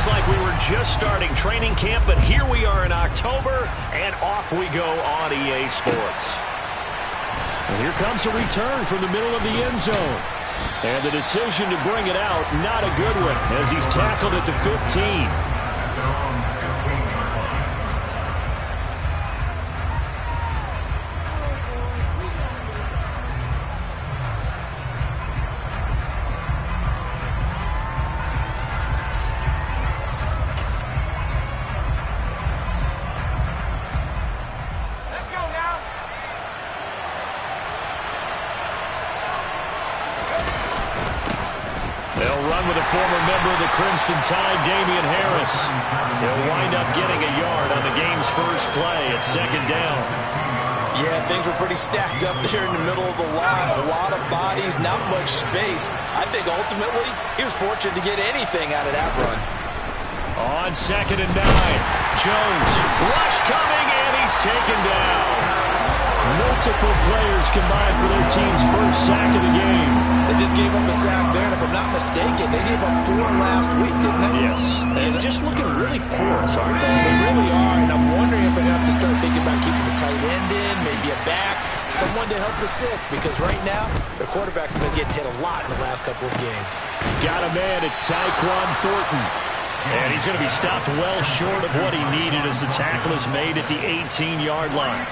Feels like we were just starting training camp, but here we are in October, and off we go on EA Sports. And here comes a return from the middle of the end zone. And the decision to bring it out, not a good one, as he's tackled at the 15. Crimson Tide, Damian Harris. He'll wind up getting a yard on the game's first play at second down. Yeah, things were pretty stacked up there in the middle of the line. A lot of bodies, not much space. I think ultimately he was fortunate to get anything out of that run. On 2nd and 9, Jones. Rush coming, and he's taken down. Multiple players combined for their team's first sack of the game. They just gave up a sack there, and if I'm not mistaken, they gave up 4 last week, didn't they? Yes. And just looking really porous, aren't they? They really are, and I'm wondering if I have to start thinking about keeping the tight end in, maybe a back, someone to help assist, because right now, the quarterback's been getting hit a lot in the last couple of games. Got a man, it's Tyquan Thornton. And he's going to be stopped well short of what he needed as the tackle is made at the 18-yard line.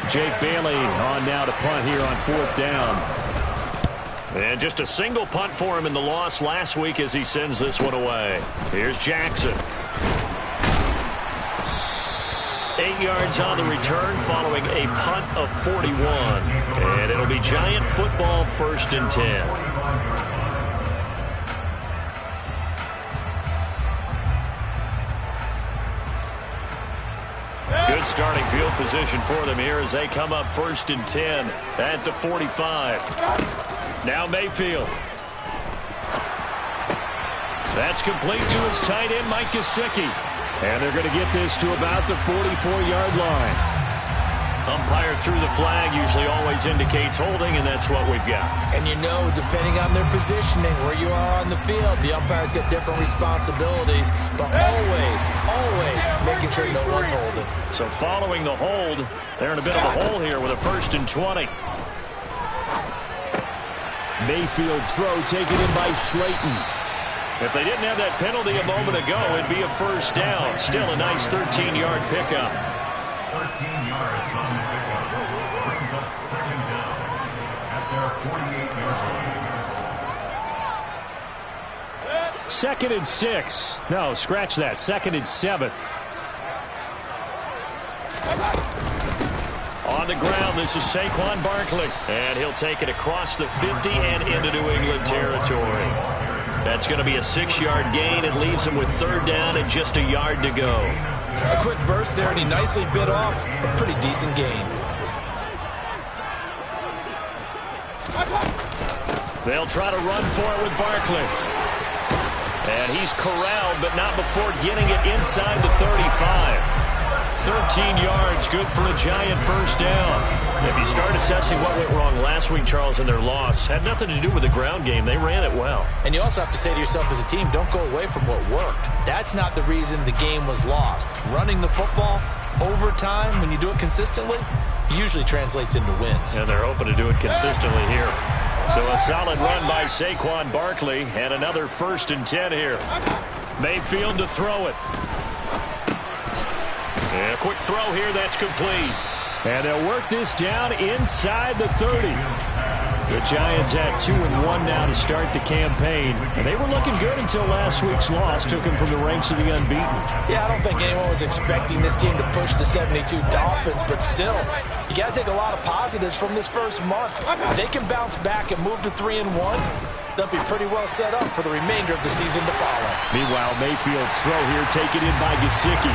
Jake Bailey on now to punt here on 4th down. And just a single punt for him in the loss last week as he sends this one away. Here's Jackson. 8 yards on the return following a punt of 41. And it'll be Giant football, 1st and 10. Good starting field position for them here as they come up 1st and 10 at the 45. Now Mayfield. That's complete to his tight end, Mike Gesicki. And they're going to get this to about the 44-yard line. Umpire threw the flag, usually always indicates holding, and that's what we've got. And you know, depending on their positioning, where you are on the field, the umpires get different responsibilities, but always making sure no one's holding. So following the hold, they're in a bit of a hole here with a 1st and 20. Mayfield's throw taken in by Slayton. If they didn't have that penalty a moment ago, it'd be a 1st down. Still a nice 13-yard pickup. 13 yards on the pickup. Brings up 2nd down at their 48-yard line. 2nd and 6. No, scratch that. 2nd and 7. On the ground, this is Saquon Barkley. And he'll take it across the 50 and into New England territory. That's going to be a 6-yard gain. It leaves him with 3rd down and just a yard to go. A quick burst there, and he nicely bit off a pretty decent gain. They'll try to run for it with Barkley. And he's corralled, but not before getting it inside the 35. 13 yards, good for a Giant 1st down. If you start assessing what went wrong last week, Charles, in their loss, had nothing to do with the ground game. They ran it well. And you also have to say to yourself as a team, don't go away from what worked. That's not the reason the game was lost. Running the football over time, when you do it consistently, usually translates into wins. And they're hoping to do it consistently here. So a solid run by Saquon Barkley and another 1st and 10 here. Mayfield to throw it. And a quick throw here, that's complete. And they'll work this down inside the 30. The Giants at 2-1 now to start the campaign. And they were looking good until last week's loss took them from the ranks of the unbeaten. Yeah, I don't think anyone was expecting this team to push the 72 Dolphins, but still, you got to take a lot of positives from this first month. If they can bounce back and move to 3-1, they'll be pretty well set up for the remainder of the season to follow. Meanwhile, Mayfield's throw here taken in by Gesicki.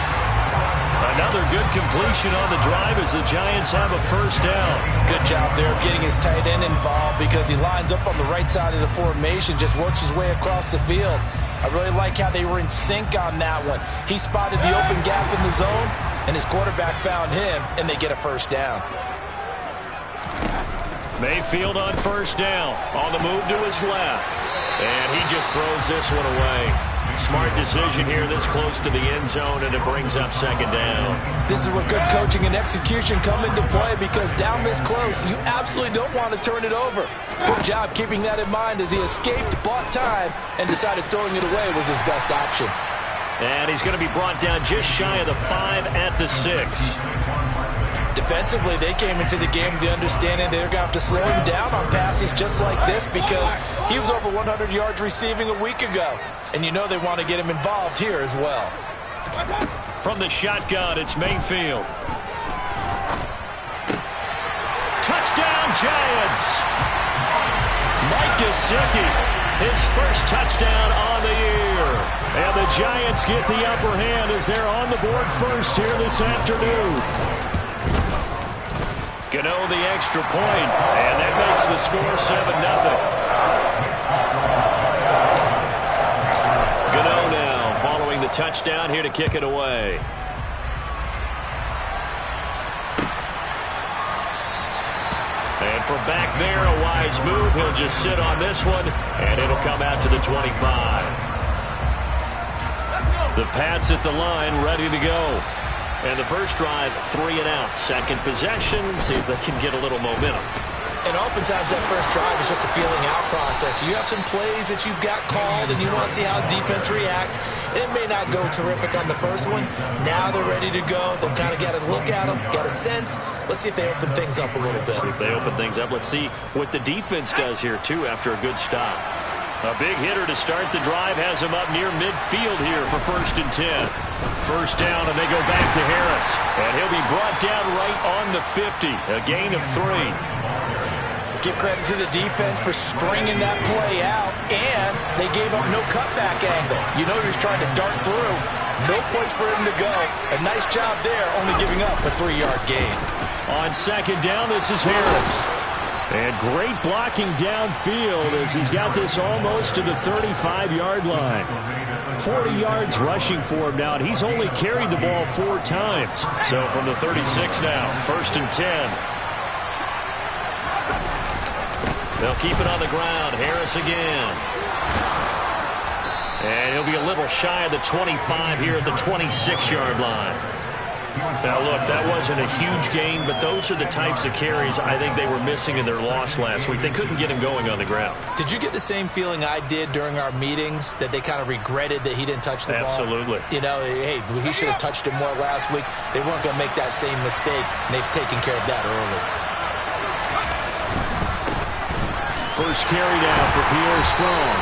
Another good completion on the drive as the Giants have a 1st down. Good job there of getting his tight end involved because he lines up on the right side of the formation, just works his way across the field. I really like how they were in sync on that one. He spotted the open gap in the zone, and his quarterback found him, and they get a 1st down. Mayfield on first down. On the move to his left. And he just throws this one away. Smart decision here this close to the end zone, and it brings up second down. This is where good coaching and execution come into play, because down this close, you absolutely don't want to turn it over. Good job keeping that in mind as he escaped, bought time, and decided throwing it away was his best option. And he's going to be brought down just shy of the 5 at the 6. Defensively, they came into the game with the understanding they're going to have to slow him down on passes just like this, because he was over 100 yards receiving a week ago. And you know they want to get him involved here as well. From the shotgun, it's Mayfield. Touchdown, Giants! Mike Gesicki, his first touchdown on the year. And the Giants get the upper hand as they're on the board first here this afternoon. Gano the extra point, and that makes the score 7-0. Gano now following the touchdown here to kick it away. And from back there, a wise move. He'll just sit on this one, and it'll come out to the 25. The Pats at the line, ready to go. And the first drive, 3 and out. Second possession, see if they can get a little momentum. And oftentimes that first drive is just a feeling out process. You have some plays that you've got called, and you want to see how defense reacts. And it may not go terrific on the first one. Now they're ready to go. They've kind of got to look at them, got a sense. Let's see if they open things up a little bit. See if they open things up. Let's see what the defense does here, too, after a good stop. A big hitter to start the drive has him up near midfield here for 1st and 10. First down, and they go back to Harris. And he'll be brought down right on the 50. A gain of 3. Give credit to the defense for stringing that play out, and they gave up no cutback angle. You know he was trying to dart through. No place for him to go. A nice job there, only giving up a 3-yard gain. On second down, this is Harris. And great blocking downfield as he's got this almost to the 35-yard line. 40 yards rushing for him now, and he's only carried the ball 4 times. So from the 36 now, 1st and 10. They'll keep it on the ground. Harris again. And he'll be a little shy of the 25 here at the 26-yard line. Now, look, that wasn't a huge gain, but those are the types of carries I think they were missing in their loss last week. They couldn't get him going on the ground. Did you get the same feeling I did during our meetings, that they kind of regretted that he didn't touch the ball? Absolutely. You know, hey, he should have touched it more last week. They weren't going to make that same mistake, and they've taken care of that early. First carry down for Pierre Strong.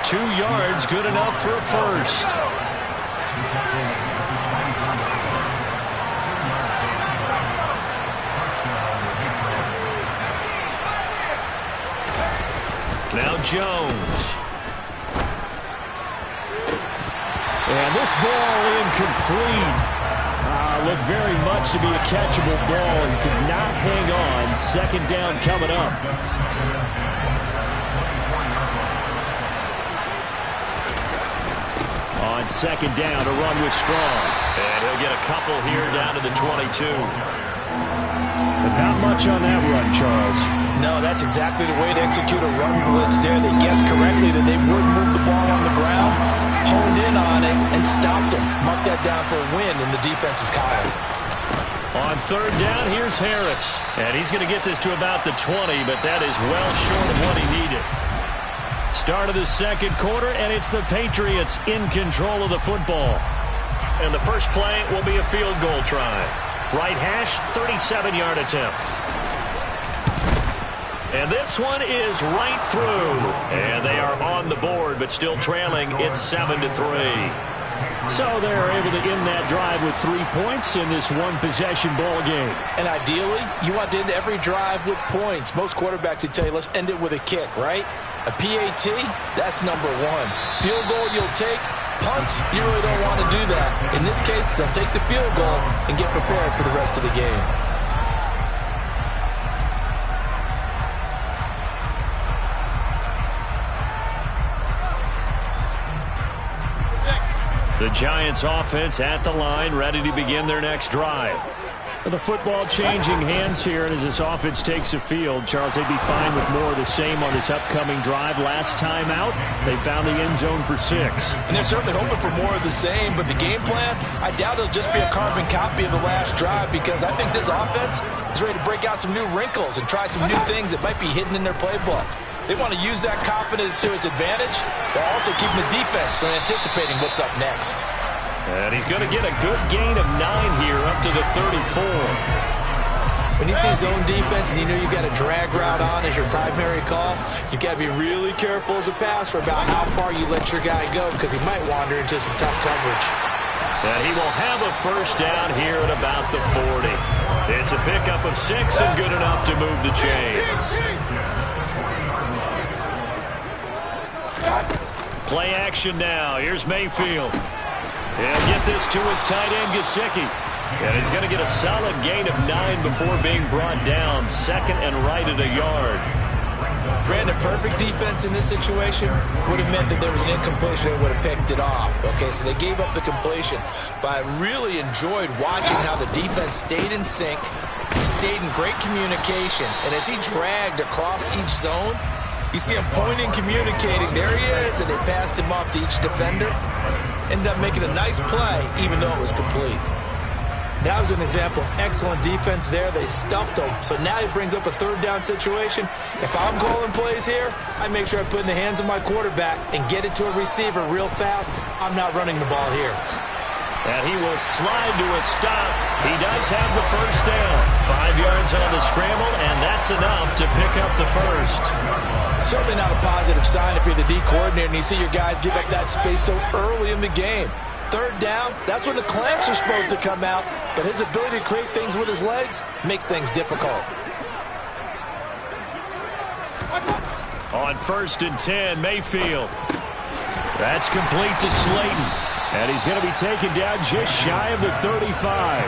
2 yards, good enough for a first. Now Jones. And this ball incomplete. Looked very much to be a catchable ball and could not hang on. Second down coming up. On second down, a run with Strong. And he'll get a couple here down to the 22. But not much on that run, Charles. No, that's exactly the way to execute a run blitz there. They guessed correctly that they would move the ball on the ground, honed in on it, and stopped them. Marked that down for a win in the defense's column. On third down, here's Harris. And he's going to get this to about the 20, but that is well short of what he needed. Start of the second quarter, and it's the Patriots in control of the football. And the first play will be a field goal try. Right hash, 37-yard attempt. And this one is right through. And they are on the board, but still trailing. It's 7-3. So they're able to end that drive with 3 points in this one-possession ball game. And ideally, you want to end every drive with points. Most quarterbacks would tell you, let's end it with a kick, right? A PAT, that's number 1. Field goal you'll take. Punts, you really don't want to do that. In this case, they'll take the field goal and get prepared for the rest of the game. The Giants offense at the line, ready to begin their next drive. With the football changing hands here, and as this offense takes the field, Charles, they'd be fine with more of the same on this upcoming drive. Last time out, they found the end zone for 6. And they're certainly hoping for more of the same, but the game plan, I doubt it'll just be a carbon copy of the last drive, because I think this offense is ready to break out some new wrinkles and try some new things that might be hidden in their playbook. They want to use that confidence to its advantage, while also keeping the defense from anticipating what's up next. And he's going to get a good gain of 9 here up to the 34. When you see zone defense and you know you've got a drag route on as your primary call, you've got to be really careful as a passer about how far you let your guy go, because he might wander into some tough coverage. And he will have a first down here at about the 40. It's a pickup of 6 and good enough to move the chains. Play action now. Here's Mayfield. He'll get this to his tight end, Gesicki. And he's going to get a solid gain of 9 before being brought down. Second and right at a yard. Brandon, perfect defense in this situation would have meant that there was an incompletion and would have picked it off. Okay, so they gave up the completion. But I really enjoyed watching how the defense stayed in sync, stayed in great communication. And as he dragged across each zone, you see him pointing, communicating. There he is, and they passed him off to each defender. Ended up making a nice play, even though it was complete. That was an example of excellent defense there. They stumped him. So now he brings up a third down situation. If I'm calling plays here, I make sure I put it in the hands of my quarterback and get it to a receiver real fast. I'm not running the ball here. And he will slide to a stop. He does have the first down. 5 yards on the scramble, and that's enough to pick up the first. Certainly not a positive sign if you're the D coordinator and you see your guys give up that space so early in the game. Third down, that's when the clamps are supposed to come out, but his ability to create things with his legs makes things difficult. On 1st and 10, Mayfield. That's complete to Slayton. And he's going to be taken down just shy of the 35.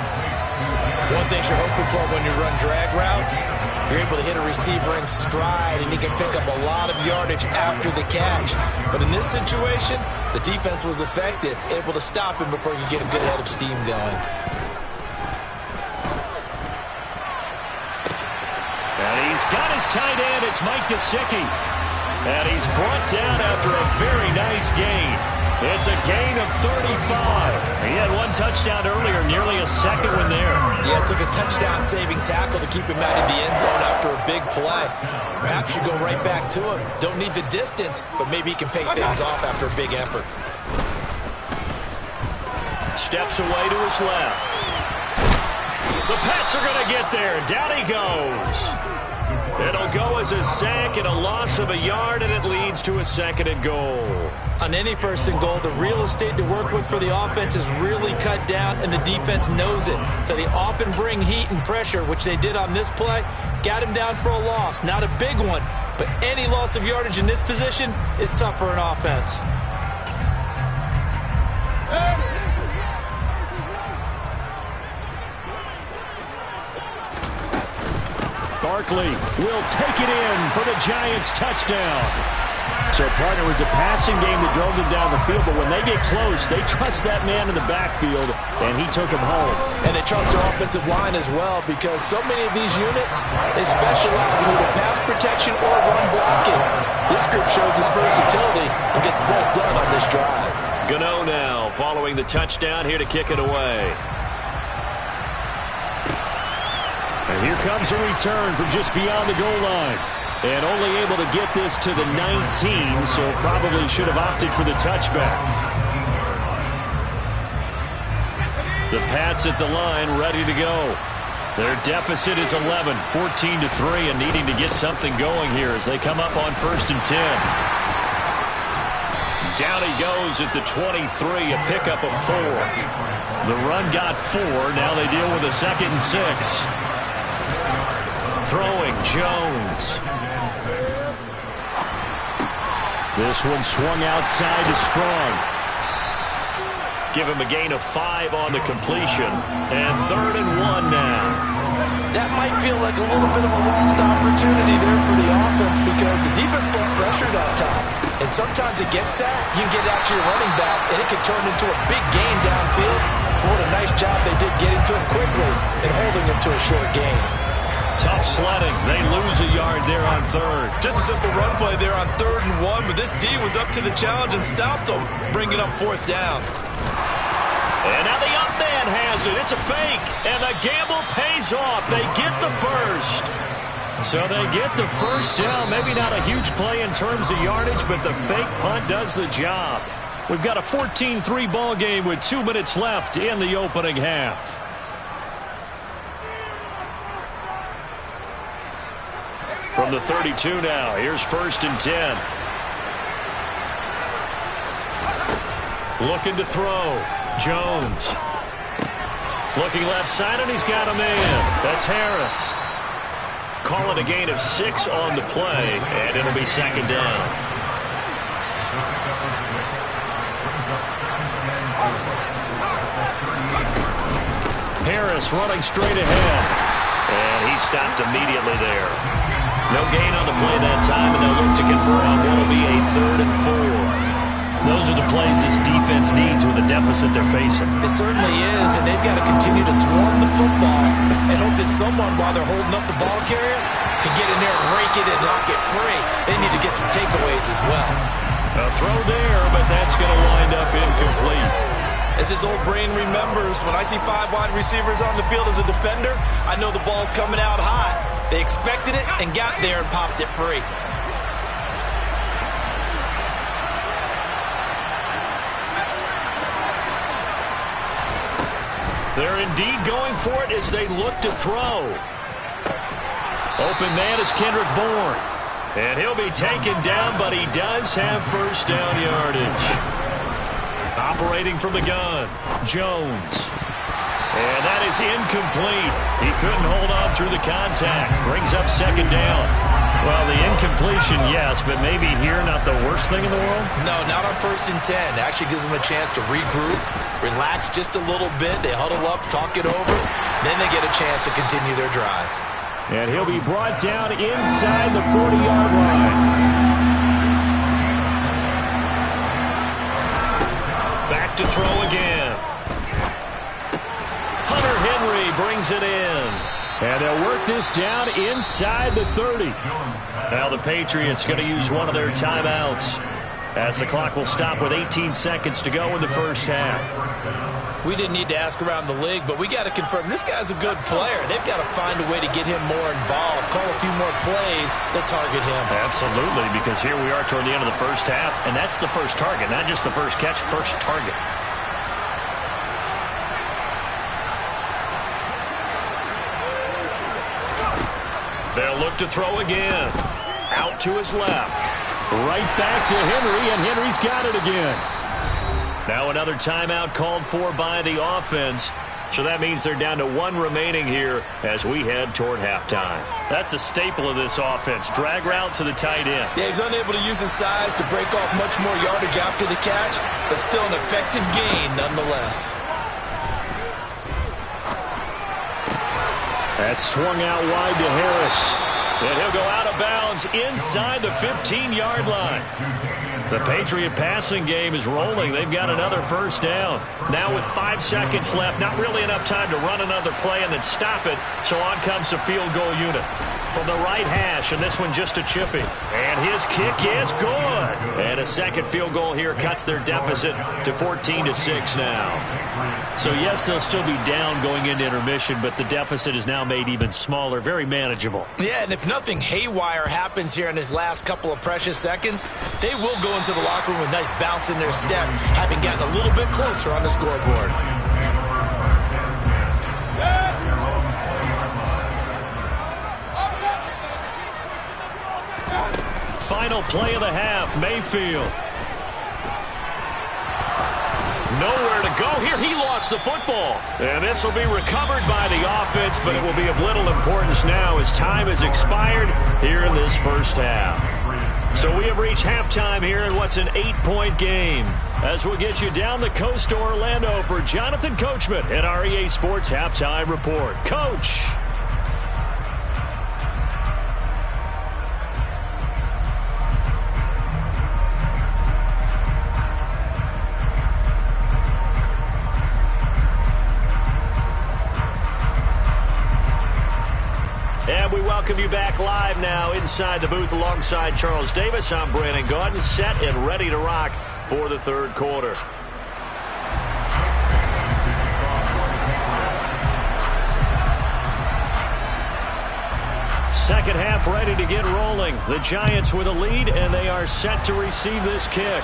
One thing you're hoping for when you run drag routes, you're able to hit a receiver in stride, and he can pick up a lot of yardage after the catch. But in this situation, the defense was effective, able to stop him before you get a good head of steam going. And he's got his tight end. It's Mike Gesicki. And he's brought down after a very nice gain. It's a gain of 35. He had one touchdown earlier, nearly a second one there. Yeah, it took a touchdown-saving tackle to keep him out of the end zone after a big play. Perhaps you go right back to him. Don't need the distance, but maybe he can pay things off after a big effort. Steps away to his left. The Pats are going to get there. Down he goes. It'll go as a sack and a loss of a yard, and it leads to a 2nd and goal. On any 1st and goal, the real estate to work with for the offense is really cut down, and the defense knows it. So they often bring heat and pressure, which they did on this play. Got him down for a loss. Not a big one, but any loss of yardage in this position is tough for an offense. Barkley will take it in for the Giants touchdown. So, partner, was a passing game that drove them down the field, but when they get close, they trust that man in the backfield, and he took him home. And they trust their offensive line as well, because so many of these units, they specialize in either pass protection or run blocking. This group shows its versatility and gets both done on this drive. Gano now following the touchdown here to kick it away. And here comes a return from just beyond the goal line. And only able to get this to the 19, so probably should have opted for the touchback. The Pats at the line ready to go. Their deficit is 11, 14-3, and needing to get something going here as they come up on 1st and 10. Down he goes at the 23, a pickup of 4. The run got 4. Now they deal with a 2nd and 6. Throwing Jones. This one swung outside to Strong. Give him a gain of 5 on the completion. And 3rd and 1 now. That might feel like a little bit of a lost opportunity there for the offense, because the defense brought pressure on top. And sometimes against that, you can get out to your running back, and it can turn into a big gain downfield. What a nice job they did getting to him quickly and holding him to a short gain. Tough sledding. They lose a yard there on third. Just a simple run play there on 3rd and 1, but this D was up to the challenge and stopped them, bringing up 4th down. And now the up man has it. It's a fake, and the gamble pays off. They get the first. So they get the first down. Maybe not a huge play in terms of yardage, but the fake punt does the job. We've got a 14-3 ball game with 2 minutes left in the opening half. From the 32 now, here's 1st and 10. Looking to throw. Jones. Looking left side, and he's got him in. That's Harris. Call it a gain of 6 on the play, and it'll be 2nd down. Harris running straight ahead, and he stopped immediately there. No gain on the play that time, and they'll look to convert on what will be a 3rd and 4. Those are the plays this defense needs with the deficit they're facing. It certainly is, and they've got to continue to swarm the football and hope that someone, while they're holding up the ball carrier, can get in there and rake it and knock it free. They need to get some takeaways as well. A throw there, but that's going to wind up incomplete. As his old brain remembers, when I see 5 wide receivers on the field as a defender, I know the ball's coming out hot. They expected it and got there and popped it free. They're indeed going for it as they look to throw. Open man is Kendrick Bourne. And he'll be taken down, but he does have 1st down yardage. Operating from the gun, Jones. And that is incomplete. He couldn't hold on through the contact. Brings up 2nd down. Well, the incompletion, yes, but maybe here not the worst thing in the world? No, not on 1st and 10. Actually gives them a chance to regroup, relax just a little bit. They huddle up, talk it over. Then they get a chance to continue their drive. And he'll be brought down inside the 40-yard line. Back to throw again. Hunter Henry brings it in. And they'll work this down inside the 30. Now the Patriots going to use one of their timeouts as the clock will stop with 18 seconds to go in the first half. We didn't need to ask around the league, but we got to confirm this guy's a good player. They've got to find a way to get him more involved, call a few more plays that target him. Absolutely, because here we are toward the end of the first half, and that's the first target, not just the first catch, first target. They'll look to throw again. Out to his left. Right back to Henry, and Henry's got it again. Now another timeout called for by the offense. So that means they're down to 1 remaining here as we head toward halftime. That's a staple of this offense. Drag route to the tight end. Yeah, he's unable to use his size to break off much more yardage after the catch, but still an effective gain nonetheless. That's swung out wide to Harris. And he'll go out of bounds inside the 15-yard line. The Patriot passing game is rolling. They've got another first down. Now with 5 seconds left, not really enough time to run another play and then stop it. So on comes the field goal unit. From the right hash, and this one just a chipping. And his kick is good. And a second field goal here cuts their deficit to 14-6 now. So yes, they'll still be down going into intermission, but the deficit is now made even smaller, very manageable. Yeah, and if nothing haywire happens here in his last couple of precious seconds, they will go into the locker room with nice bounce in their step, having gotten a little bit closer on the scoreboard. Final play of the half, Mayfield. Nowhere to go here. He lost the football. And this will be recovered by the offense, but it will be of little importance now as time has expired here in this first half. So we have reached halftime here in what's an 8-point game. As we'll get you down the coast to Orlando for Jonathan Coachman at our EA Sports Halftime Report. Coach. you back live now inside the booth alongside Charles Davis. I'm Brandon Gaudin, set and ready to rock for the third quarter. Second half ready to get rolling. The Giants with a lead, and they are set to receive this kick.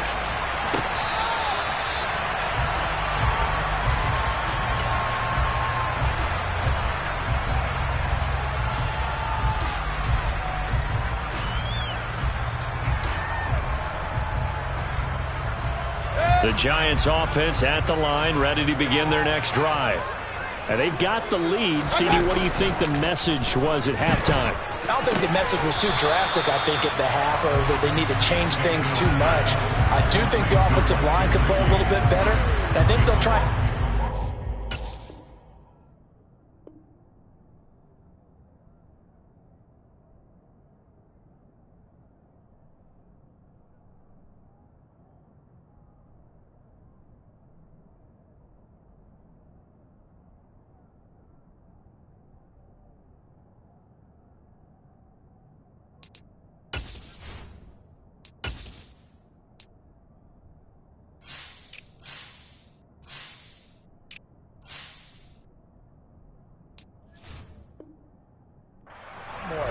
The Giants offense at the line, ready to begin their next drive. And they've got the lead. CD, what do you think the message was at halftime? I don't think the message was too drastic, I think, at the half, or that they need to change things too much. I do think the offensive line could play a little bit better. And I think they'll try.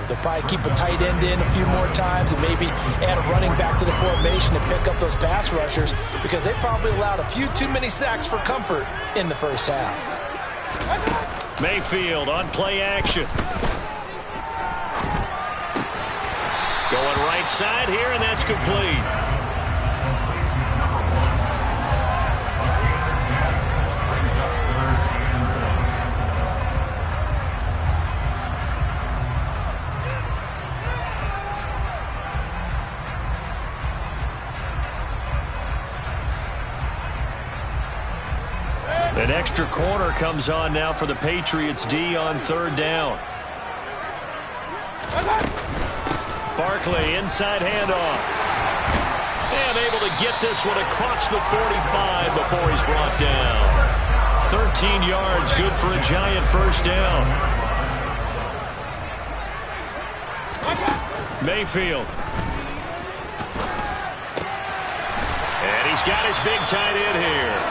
They'll probably keep a tight end in a few more times and maybe add a running back to the formation to pick up those pass rushers, because they probably allowed a few too many sacks for comfort in the first half. Mayfield on play action. Going right side here, and that's complete. An extra corner comes on now for the Patriots D on third down. Barkley inside handoff. And able to get this one across the 45 before he's brought down. 13 yards, good for a Giant first down. Mayfield. And he's got his big tight end here.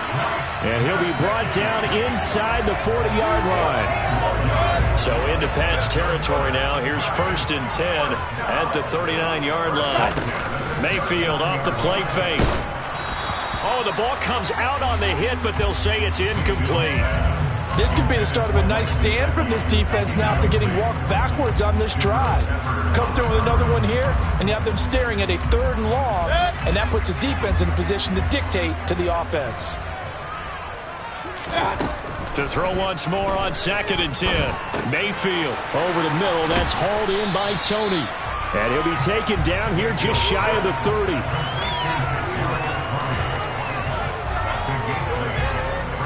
And he'll be brought down inside the 40-yard line. So into Pat's territory now. Here's 1st and 10 at the 39-yard line. Mayfield off the play fake. Oh, the ball comes out on the hit, but they'll say it's incomplete. This could be the start of a nice stand from this defense now after getting walked backwards on this drive. Come through with another one here, and you have them staring at a 3rd and long, and that puts the defense in a position to dictate to the offense. To throw once more on 2nd and 10. Mayfield over the middle. That's hauled in by Tony. And he'll be taken down here just shy of the 30.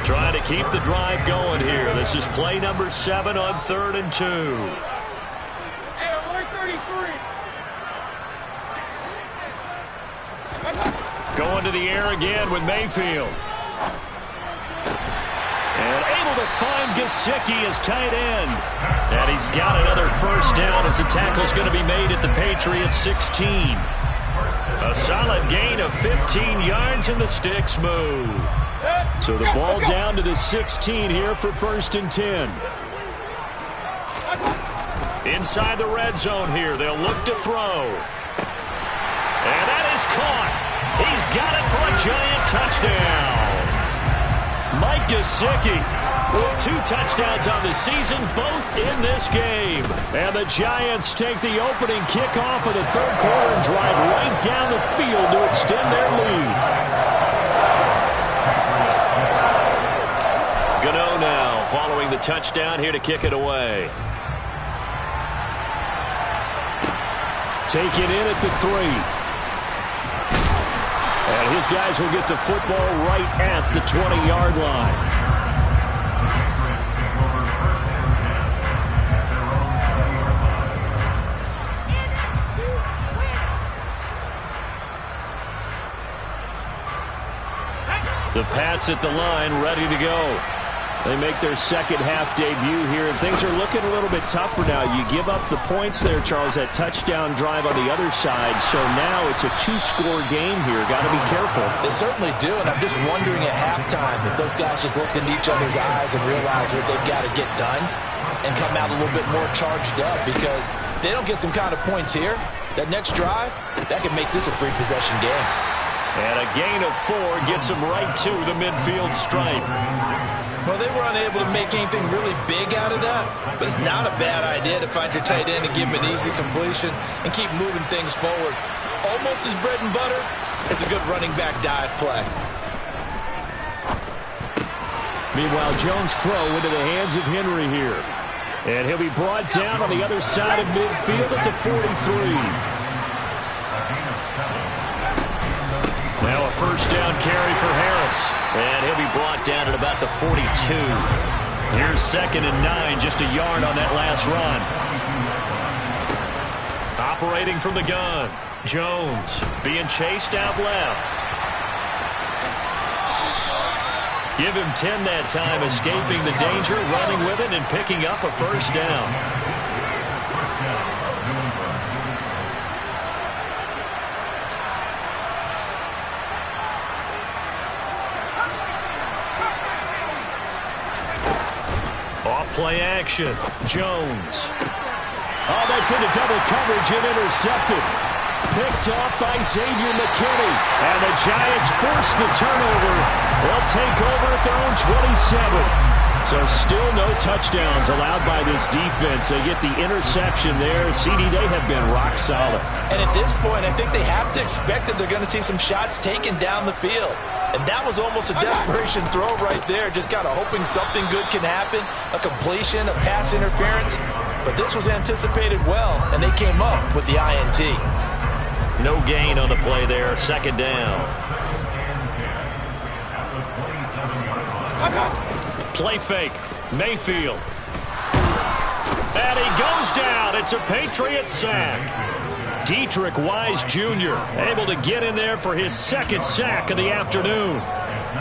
Trying to keep the drive going here. This is play number 7 on 3rd and 2. Going to the air again with Mayfield. And able to find Gesicki as tight end. And he's got another first down as the tackle's going to be made at the Patriots 16. A solid gain of 15 yards and the sticks move. So the ball down to the 16 here for 1st and 10. Inside the red zone here. They'll look to throw. And that is caught. He's got it for a Giant touchdown. Mike Gesicki with 2 touchdowns on the season, both in this game. And the Giants take the opening kickoff of the 3rd quarter and drive right down the field to extend their lead. Gano now following the touchdown here to kick it away. Taken in at the 3. And his guys will get the football right at the 20-yard line. The Pats at the line, ready to go. They make their second half debut here, and things are looking a little bit tougher now. You give up the points there, Charles, that touchdown drive on the other side. So now it's a two-score game here. Got to be careful. They certainly do, and I'm just wondering at halftime if those guys just looked into each other's eyes and realized what they've got to get done and come out a little bit more charged up, because if they don't get some kind of points here, that next drive, that could make this a three-possession game. And a gain of 4 gets them right to the midfield stripe. Well, they were unable to make anything really big out of that, but it's not a bad idea to find your tight end and give him an easy completion and keep moving things forward. Almost as bread and butter as a good running back dive play. Meanwhile, Jones' throw into the hands of Henry here. And he'll be brought down on the other side of midfield at the 43. Now a first down carry for Harris. And he'll be brought down at about the 42. Here's 2nd and 9, just a yard on that last run. Operating from the gun, Jones being chased out left. Give him 10 that time, escaping the danger, running with it, and picking up a first down. Off-play action, Jones. Oh, that's into double coverage and intercepted. Picked off by Xavier McKinney. And the Giants force the turnover. They'll take over at their own 27. So still no touchdowns allowed by this defense. They get the interception there. CD, they have been rock solid. And at this point, I think they have to expect that they're going to see some shots taken down the field. And that was almost a desperation throw right there, just kind of hoping something good can happen, a completion, a pass interference. But this was anticipated well, and they came up with the INT. No gain on the play there, 2nd down. Play fake, Mayfield. And he goes down. It's a Patriot sack. Dietrich Wise Jr. able to get in there for his 2nd sack of the afternoon.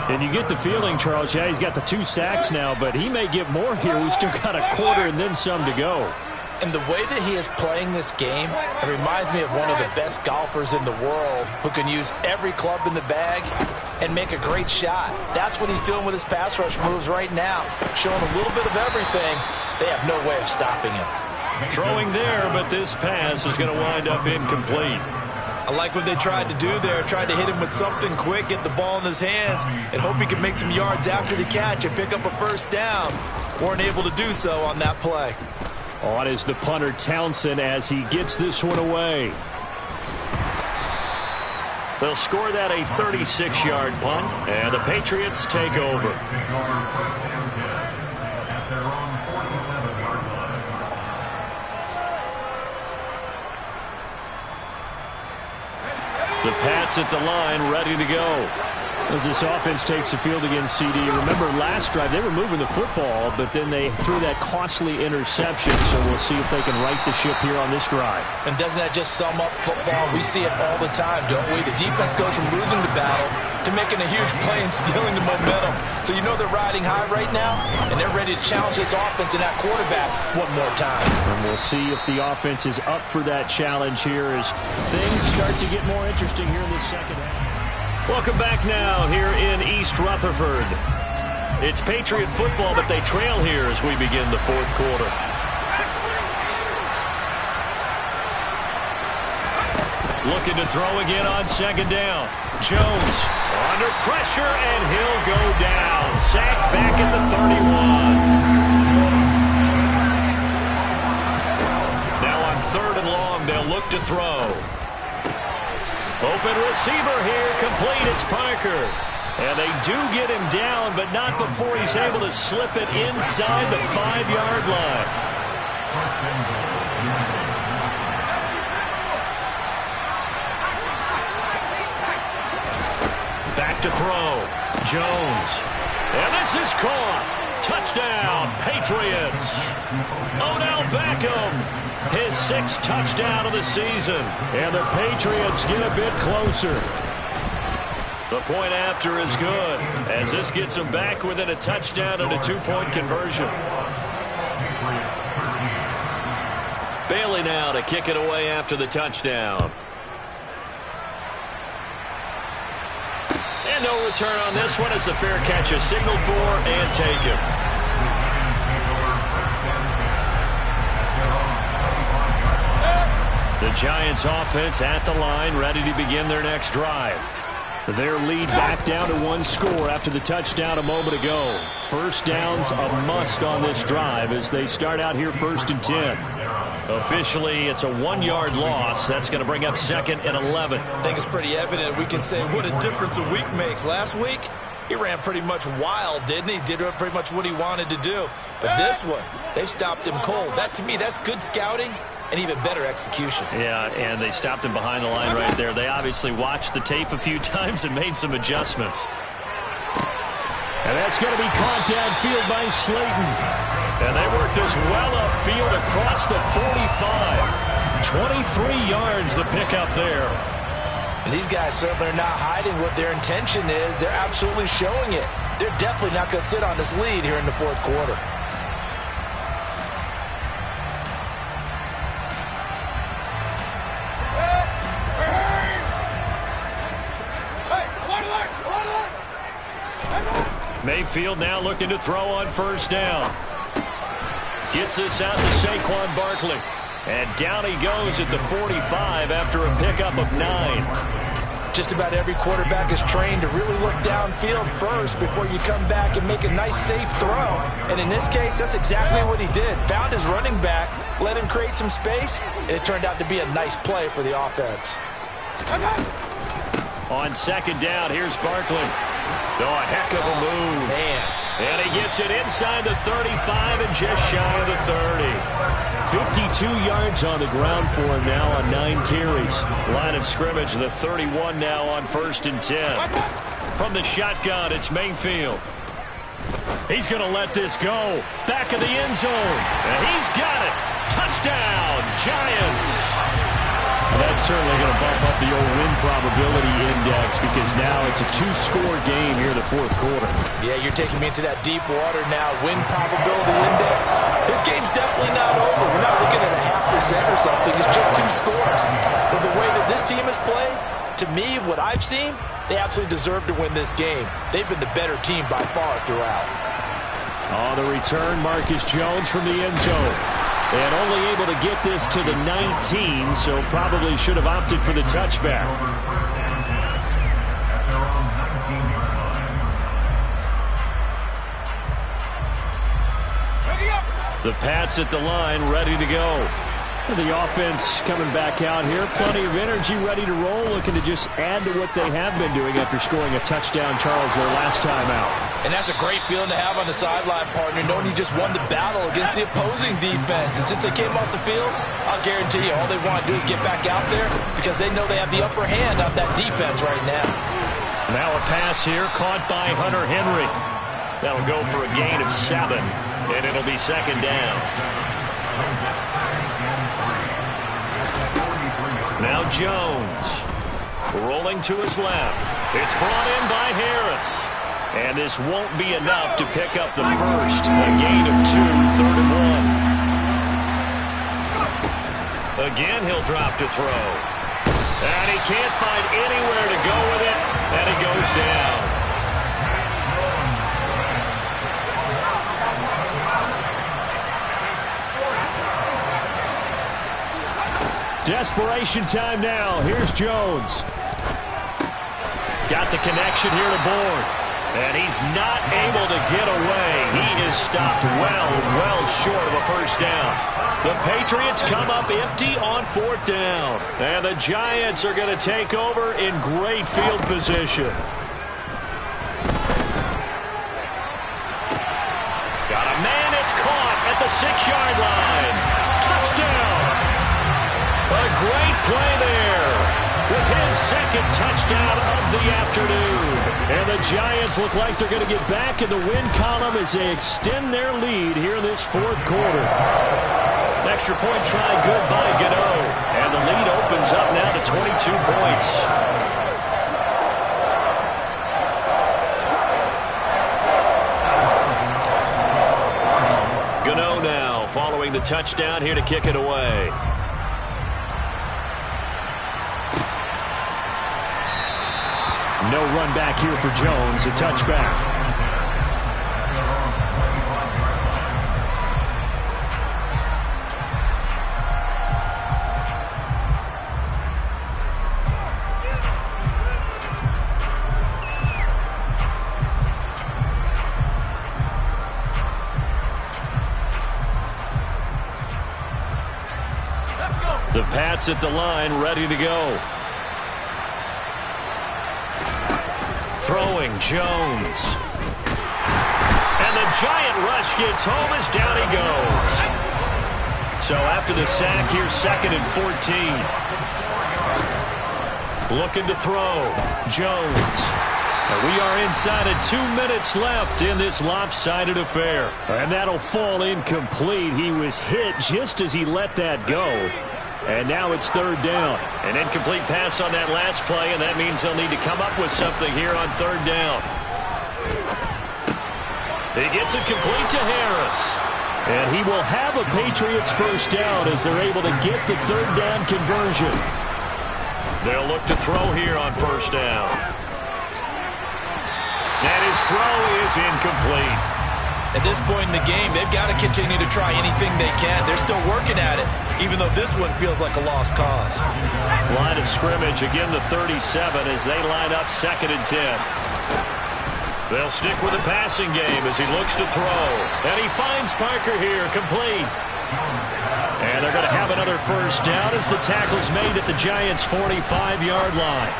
And you get the feeling, Charles, yeah, he's got the 2 sacks now, but he may get more here. We've still got a quarter and then some to go. And the way that he is playing this game, it reminds me of one of the best golfers in the world who can use every club in the bag and make a great shot. That's what he's doing with his pass rush moves right now, showing a little bit of everything. They have no way of stopping him. Throwing there, but this pass is going to wind up incomplete. I like what they tried to do there, tried to hit him with something quick, get the ball in his hands, and hope he could make some yards after the catch and pick up a first down. Weren't able to do so on that play. On is the punter Townsend as he gets this one away. They'll score that a 36-yard punt, and the Patriots take over. The Pats at the line, ready to go. As this offense takes the field against CD. Remember last drive, they were moving the football, but then they threw that costly interception. So we'll see if they can right the ship here on this drive. And doesn't that just sum up football? We see it all the time, don't we? The defense goes from losing the battle to making a huge play and stealing the momentum. So you know they're riding high right now, and they're ready to challenge this offense and that quarterback one more time. And we'll see if the offense is up for that challenge here as things start to get more interesting here in the second half. Welcome back now here in East Rutherford. It's Patriot football, but they trail here as we begin the 4th quarter. Looking to throw again on 2nd down. Jones under pressure, and he'll go down. Sacked back at the 31. Now on 3rd and long, they'll look to throw. Open receiver here, complete, it's Parker. And they do get him down, but not before he's able to slip it inside the 5-yard line. Back to throw, Jones. And this is caught. Touchdown, Patriots. Odell Beckham. His 6th touchdown of the season. And the Patriots get a bit closer. The point after is good, as this gets them back within a touchdown and a 2-point conversion. Bailey now to kick it away after the touchdown. And no return on this one as the fair catch is signaled for and taken. The Giants offense at the line, ready to begin their next drive. Their lead back down to 1 score after the touchdown a moment ago. First down's a must on this drive as they start out here 1st and 10. Officially, it's a 1-yard loss. That's going to bring up 2nd and 11. I think it's pretty evident. We can say what a difference a week makes. Last week, he ran pretty much wild, didn't he? Did pretty much what he wanted to do. But this one, they stopped him cold. That, to me, that's good scouting and even better execution. Yeah, and they stopped him behind the line right there. They obviously watched the tape a few times and made some adjustments. And that's going to be caught downfield by Slayton. And they work this well upfield across the 45. 23 yards the pickup there. And these guys certainly are not hiding what their intention is. They're absolutely showing it. They're definitely not going to sit on this lead here in the 4th quarter. Mayfield now looking to throw on 1st down. Gets this out to Saquon Barkley. And down he goes at the 45 after a pickup of 9. Just about every quarterback is trained to really look downfield first before you come back and make a nice, safe throw. And in this case, that's exactly what he did. Found his running back, let him create some space, and it turned out to be a nice play for the offense. On 2nd down, here's Barkley. Oh, a heck of a move. Man. And he gets it inside the 35 and just shy of the 30. 52 yards on the ground for him now on 9 carries. Line of scrimmage, the 31 now on 1st and 10. From the shotgun, it's Mayfield. He's going to let this go. Back of the end zone. And he's got it. Touchdown, Giants. That's certainly going to bump up the old win probability index because now it's a 2-score game here in the 4th quarter. Yeah, you're taking me into that deep water now. Win probability index. This game's definitely not over. We're not looking at a 0.5% or something. It's just 2 scores. But the way that this team has played, to me, what I've seen, they absolutely deserve to win this game. They've been the better team by far throughout. On the return, Marcus Jones from the end zone. And only able to get this to the 19, so probably should have opted for the touchback. The Pats at the line, ready to go. The offense coming back out here. Plenty of energy, ready to roll, looking to just add to what they have been doing after scoring a touchdown, Charles, their last time out. And that's a great feeling to have on the sideline, partner, knowing you just won the battle against the opposing defense. And since they came off the field, I'll guarantee you all they want to do is get back out there because they know they have the upper hand on that defense right now. Now a pass here caught by Hunter Henry. That'll go for a gain of 7, and it'll be 2nd down. Now Jones rolling to his left. It's brought in by Harris. And this won't be enough to pick up the first. A gain of 2, 3rd and 1. Again, he'll drop to throw. And he can't find anywhere to go with it. And he goes down. Desperation time now. Here's Jones. Got the connection here to Bourne. And he's not able to get away. He is stopped well short of a first down. The Patriots come up empty on 4th down. And the Giants are going to take over in great field position. Got a man, it's caught at the 6-yard line. Touchdown. A great play there. With his 2nd touchdown of the afternoon. And the Giants look like they're going to get back in the win column as they extend their lead here in this 4th quarter. Extra point try good by Gano. And the lead opens up now to 22 points. touchdown here to kick it away. No run back here for Jones. A touchback. The Pats at the line, ready to go. Throwing Jones. And the giant rush gets home as down he goes. So after the sack, here's 2nd and 14. Looking to throw. Jones. And we are inside of 2 minutes left in this lopsided affair. And that'll fall incomplete. He was hit just as he let that go. And now it's 3rd down. An incomplete pass on that last play, and that means they'll need to come up with something here on 3rd down. He gets it complete to Harris. And he will have a Patriots first down as they're able to get the 3rd down conversion. They'll look to throw here on 1st down. And his throw is incomplete. At this point in the game, they've got to continue to try anything they can. They're still working at it, even though this one feels like a lost cause. Line of scrimmage, again the 37 as they line up 2nd and 10. They'll stick with the passing game as he looks to throw. And he finds Parker here, complete. And they're going to have another first down as the tackle's made at the Giants' 45-yard line.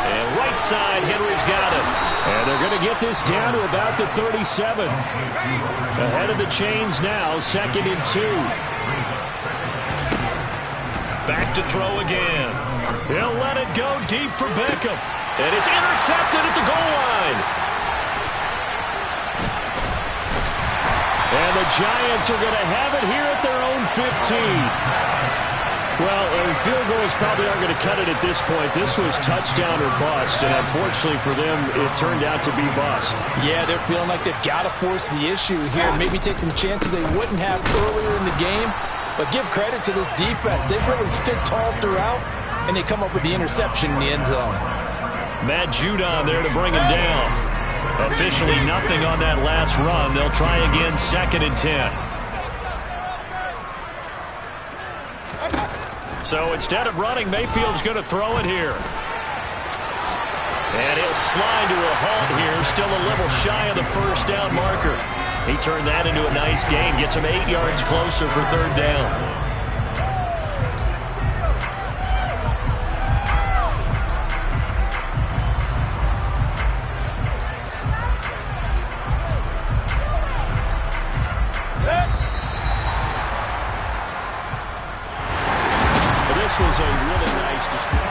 And right side, Henry's got it. And they're going to get this down to about the 37. Ahead of the chains now, 2nd and 2. Back to throw again. He'll let it go deep for Beckham. And it's intercepted at the goal line. And the Giants are going to have it here at their own 15. Well, field goals probably aren't going to cut it at this point. This was touchdown or bust, and unfortunately for them, it turned out to be bust. Yeah, they're feeling like they've got to force the issue here. Maybe take some chances they wouldn't have earlier in the game. But give credit to this defense. They've really stood tall throughout, and they come up with the interception in the end zone. Madd22 there to bring him down. Officially nothing on that last run. They'll try again, 2nd and 10. So instead of running, Mayfield's going to throw it here. And he'll slide to a halt here, still a little shy of the first down marker. He turned that into a nice gain, gets him 8 yards closer for 3rd down. This was a really nice display.